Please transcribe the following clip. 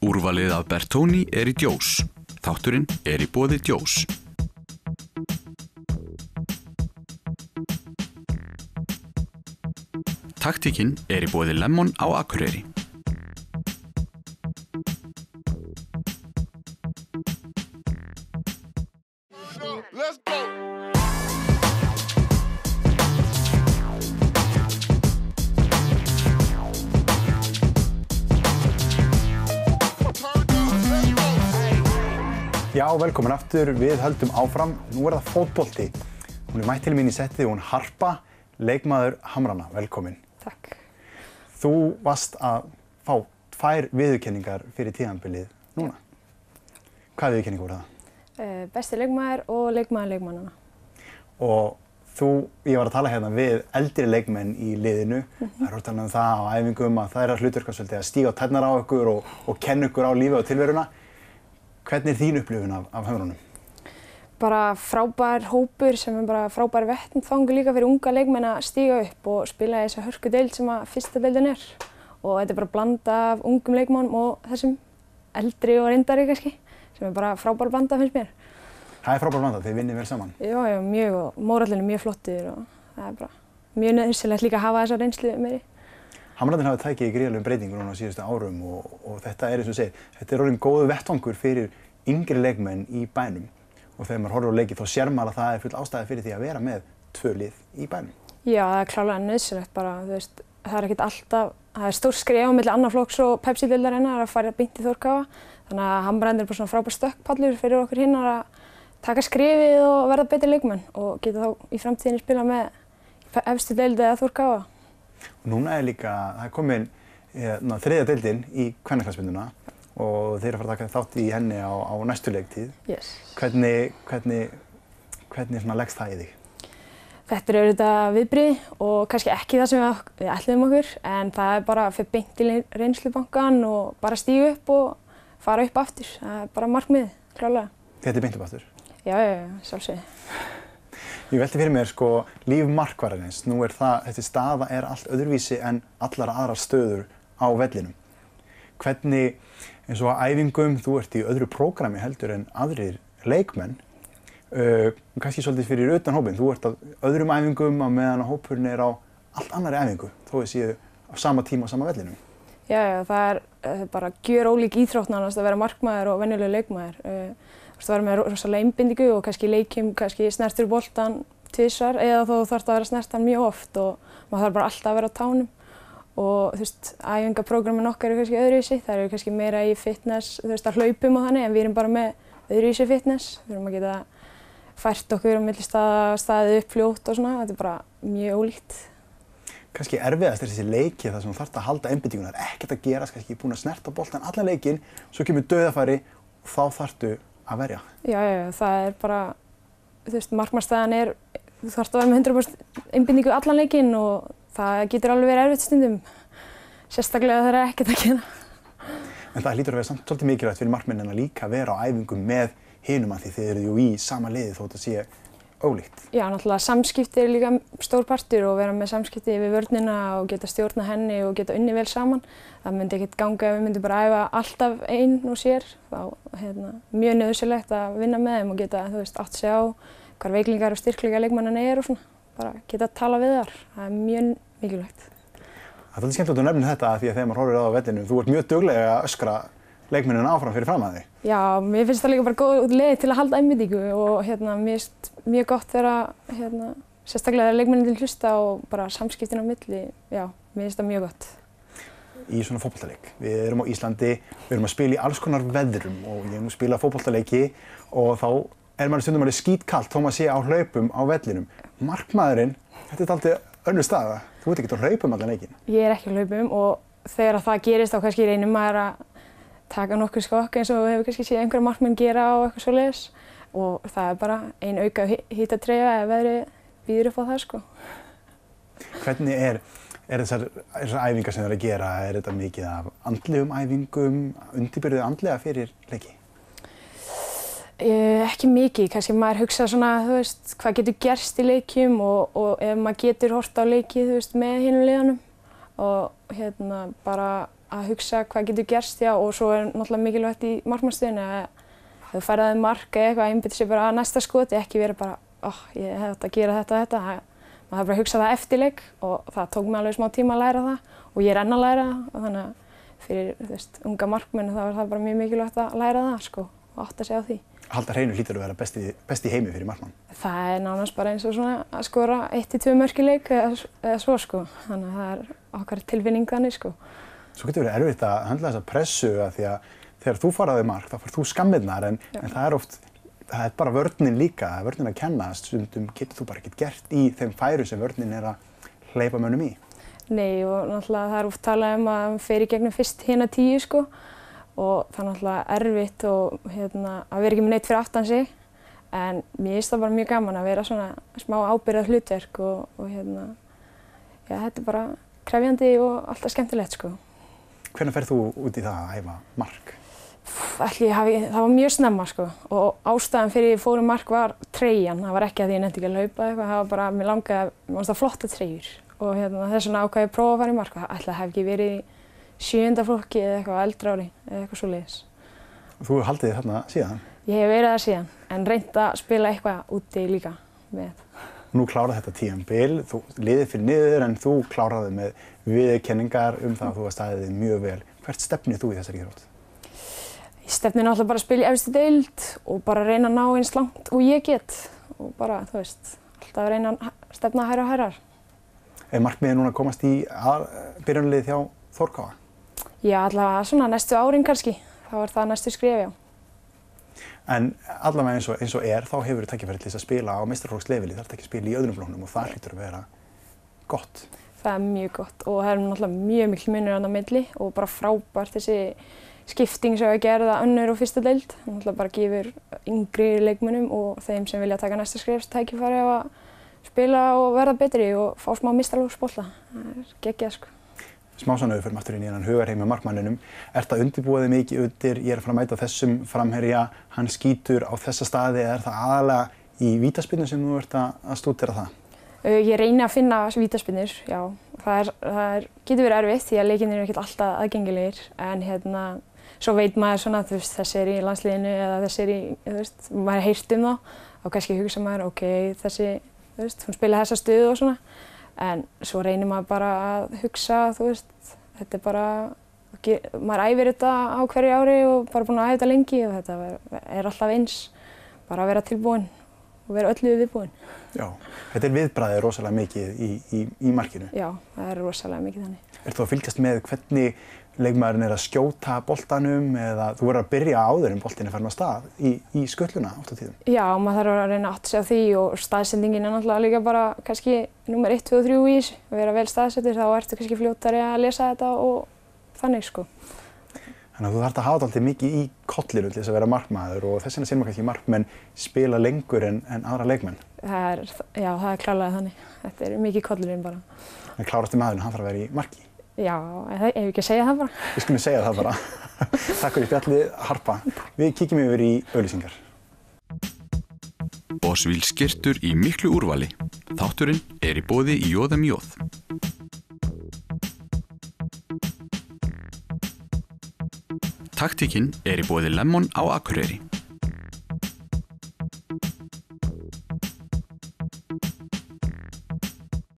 Úrvalið af Bertoni í djós. Þátturinn í boði djós. Taktíkin í boði Lemon á Akureyri. Let's go. Já, velkomin aftur. Við höldum áfram. Nú það fótbolti. Hún mætt til mín í settið, hún Harpa, leikmaður Hamrana. Velkomin. Takk. Þú varst að fá 2 viðurkenningar fyrir tímabilið núna. Hvað viðurkenningar voru það? Besti leikmaður og leikmaður leikmannanna. Og ég var að tala hérna við eldri leikmenn í liðinu. Það er talað um það á æfingum að það hlutverk að stíga á tærnar á ykkur og kenna ykkur á lífið og tilveruna. Hvernig þín upplifun af Hamrunum? Bara frábær hópur sem bara frábær vettvangur líka fyrir unga leikmenn að stíga upp og spila í þessa hörku deild sem að fyrsta deildin er. Og þetta bara blanda af ungum leikmannum og þessum eldri og reyndari kannski, sem bara frábær blanda finnst mér. Það frábær blanda, þið vinnið vel saman? Já, mjög og mórallinn mjög flottir og það bara mjög nauðsynlegt líka að hafa þessa reynslu meiri. Hamrarnir hafa tækið í gríðarlegum breytingum núna á síðustu árum og þetta eins og segir, þetta orðinn góður vettvangur fyrir yngri leikmenn í bænum. Og þegar maður horfir á leiki þá sér maður að það full ástæða fyrir því að vera með 2 lið í bænum. Já, það klárlega nauðsynlegt bara, það ekkert alltaf, það stór skref á milli annar flokks og Pepsi-deildarinnar að fara beint í Þórkáa. Þannig að Hamrarnir bara svona frábær stökkpallur fyrir okkur hinnar að taka skrefið og verða betri leikmenn og geta þá í framtíðinni spila með efstu deild eða Þórkáa. Og núna líka, það komin 3. deildin í kvennaknattspyrnuna og þeir eru að fara að taka þátt í henni á næstu leiktíð. Yes. Hvernig svona leggst það í þig? Þetta auðvitað viðbrigði og kannski ekki það sem við ætluðum okkur, en það bara fyrir beint í reynslubankann og bara stíga upp og fara upp aftur. Það bara markmiðið, klárlega. Þetta beint upp aftur? Já, sjálfsögðu. Ég velti fyrir mér líf markvarðarins. Nú þessi staða allt öðruvísi en allar aðrar stöður á vellinum. Hvernig, eins og á æfingum, þú ert í öðru prógrami heldur en aðrir leikmenn. Kannski svolítið fyrir utan hópinn. Þú ert á öðrum æfingum á meðan hópurinn á allt annarri æfingu, þó þið séu á sama tíma á sama vellinum. Já, það bara gjörólík íþrótt nánast að vera markmaður og venjulegur leikmaður. Þú vera með rosalega einbindingu og kannski leikjum, kannski snertur boltann tvisvar eða þá þarf það að vera snertan mjög oft og maður þarf bara alltaf að vera á tánum. Og æfingaprógrammin okkar kannski öðruvísi, það eru kannski meira í fitness, að hlaupum og þannig, en við erum bara með öðruvísi fitness. Við erum að geta fært okkur á milli staðið upp fljótt og svona, þetta bara mjög ólíkt. Kannski erfiðast þessi leiki þar sem þú þarft að halda einbeitinguna, ekkert að gerast, kannski búin að snerta boltann allan leikinn, svo kemur dauðafæri og þá þarftu að verja. Já, það bara, markmannstæðan þú þarft að vera með 100% einbindingu allan leikinn og það getur alveg verið erfitt stundum, sérstaklega þegar það ekkert að gera. En það hlýtur að vera samt svolítið mikilvægt fyrir markmennina líka að vera á æfingum með hinum að því þið eruð jú í sama liði þótt að sé ólíkt. Já, náttúrulega samskipti líka stór partur og vera með samskipti við vörnina og geta stjórna henni og geta unnið vel saman. Það myndi ekkert ganga ef við myndum bara æfa alltaf einn og sér. Þá mjög nauðsynlegt að vinna með þeim og geta átt sig á hvar veiklingar og styrkleika leikmannanna og svona. Bara geta að tala við þar. Það mjög mikilvægt. Það er skemmtilegt að nefna þetta því að þegar maður horfir á vellinu, þú ert mjög dugleg að öskra leikmennina áfram fyrir fram að þig. Já, mér finnst það líka bara góð leið til að halda einbeitingu og mér finnst mjög gott þegar sérstaklega þegar leikmennin hlusta og bara samskiptin á milli, já, mér finnst það mjög gott. Í svona fótboltaleik. Við erum á Íslandi, við erum að spila í alls konar veðrum og ég spila fótboltaleiki og þá maður stundum skítkalt þó maður sé á hlaupum á vellinum. Markmaðurinn, þetta dálítið önnur staða. Þú ert ekkert á hlaupum allan leikinn. Ég ekki á hlaupum og þegar það gerist þá kannski reynir maður að taka nokkur skokk eins og við hefur kannski séð einhverja markmenn gera og eitthvað svoleiðis og það bara ein auka hitatreyja ef veðrið býður upp á það Hvernig þessar æfingar sem þið eru að gera, þetta mikið af andlegum æfingum, undirbyrðið andlega fyrir leiki? Ekki mikið, kannski maður hugsa svona, hvað getur gerst í leikjum og ef maður getur horft á leiki, með hinum liðunum og bara að hugsa hvað getur gerst, já, og svo náttúrulega mikilvægt í markmannstöðunni að þú færðaði mark eða eitthvað, einbytta sér bara að næsta skoti, ekki vera bara, ég hef átt að gera þetta. Maður þarf bara að hugsa það eftir leik og það tók mig alveg smá tíma að læra það og ég enn að læra það og þannig að fyrir unga markmenn þá það bara mjög mikilvægt að læra það sko, og átta sig á því. Halda hreinu hlýtur að vera besti í heimi fyrir markmann. Það nánast bara eins og svona að skora 1-2 mörk í leik eða svo sko, þannig að það okkar tilfinning þannig sko. Svo getur verið erfitt að höndla þessa pressu að því að þegar þú faraði mark þá fær þú skammirnar en það er bara vörnin líka, vörnin að kenna, stundum getur þú bara ekkert gert í þeim færum sem vörnin er að hleypa mönnum í. Nei, og náttúrulega það oft talað að hann fer í gegnum fyrst hina 10 sko og það er náttúrulega erfitt og að vera ekki með neitt fyrir aftan sig en mér finnst það bara mjög gaman að vera svona smá ábyrgðað hlutverk og þetta er bara krefjandi og alltaf skemmtilegt sko. Hvenær ferð þú út í það að æfa mark? Það var mjög snemma sko og ástæðan fyrir ég fór mark var treyjan, það var ekki að ég nefndi ekki að laupa eitthvað, það var bara að mér langaði, mér fannst það flotta treyjur og þess vegna ákvað ég að prófa að fara í mark, ætli það hef ekki verið í 7. flokki eða eitthvað eldra ári eða eitthvað svoleiðis. Og þú hefur haldið þig þarna síðan? Ég hef verið það síðan, en reynt að spila eitthvað úti líka með. Nú kláraði þetta tímabil, þú liðið fyrir niður en þú kláraði með viðurkenningar það að þú var staðið þig mjög vel. Hvert stefnir þú í þessari íþrótt? Ég stefni náttúrulega bara að spila í efstu deild og bara reyna að ná eins langt og ég get og bara, þú veist, alltaf reyna að stefna hærra og hærrar. Er markmiðið núna að komast í byrjunarliðið hjá Þórkáa? Já, allavega svona næstu árin kannski, þá er það næstu skref, já. En allavega eins og þá hefur þú tækifæri til þess að spila á meistaraflokks-leveli, þarf ekki að spila í öðrum flokkum og það hlýtur að vera gott. Það er mjög gott og það er náttúrulega mjög mikil munur þarna á milli og bara frábært þessi skipting sem við gerðum að önnur og fyrsta deild. Það náttúrulega bara gefur yngri leikmönnum og þeim sem vilja taka næsta skref tækifæri á að spila og verða betri og fá smá meistaraflokksbolta. Það er geggjað sko. Smá svona fyrir aftur inn í þennan hugarheim með markmanninum. Ertu að undirbúa þig mikið undir, ég er að fara að mæta þessum framherja, hann skýtur á þessa staði, er það aðalega í vítaspyrnu sem þú ert að stúdera það? Ég reyni að finna vítaspyrnur, já. Það getur verið erfitt því að leikirnir eru ekkert alltaf aðgengilegir en svo veit maður svona að þessi er í landsliðinu eða þessi er í, maður heyrt það og kannski hugsa maður, ok, þessi, hún spila þessa stöðu og svona. En svo reynir maður bara að hugsa, þetta er bara, maður æfir þetta á hverju ári og bara búinn að æfa þetta lengi og þetta er alltaf eins, bara að vera tilbúinn og vera öllu viðbúinn. Já, þetta er viðbragðið rosalega mikið í markinu. Já, það er rosalega mikið þannig. Ertu að fylgjast með hvernig leikmaðurinn er að skjóta boltanum eða þú verður að byrja áður en boltinn er farin af stað í skutluna oft á tíðum? Já, maður þarf að reyna að átta sig á því og staðsendingin er náttúrulega líka bara kannski númer 1, 2 og 3 í þessu. Að vera vel staðsettur þá ertu kannski fljótari að lesa þetta og þannig sko. Þannig að þú þarft að hafa alltaf mikið í kollinu til þess að vera markmaður og þess vegna sér maður kannski markmenn spila lengur en aðra leikmenn. Já, það er klárlega þannig. Þetta er mikið í kollinu bara. En klárasti maðurinn, hann þarf að vera í marki? Já, ef við ekki að segja það bara. Við skulum segja það bara. Takk fyrir spjallið, Harpa. Við kíkjum yfir í auglýsingar. Bosvíl skyrtur í miklu úrvali. Þátturinn er í boði í Jóð. Taktíkin er í boði Lemon á Akureyri.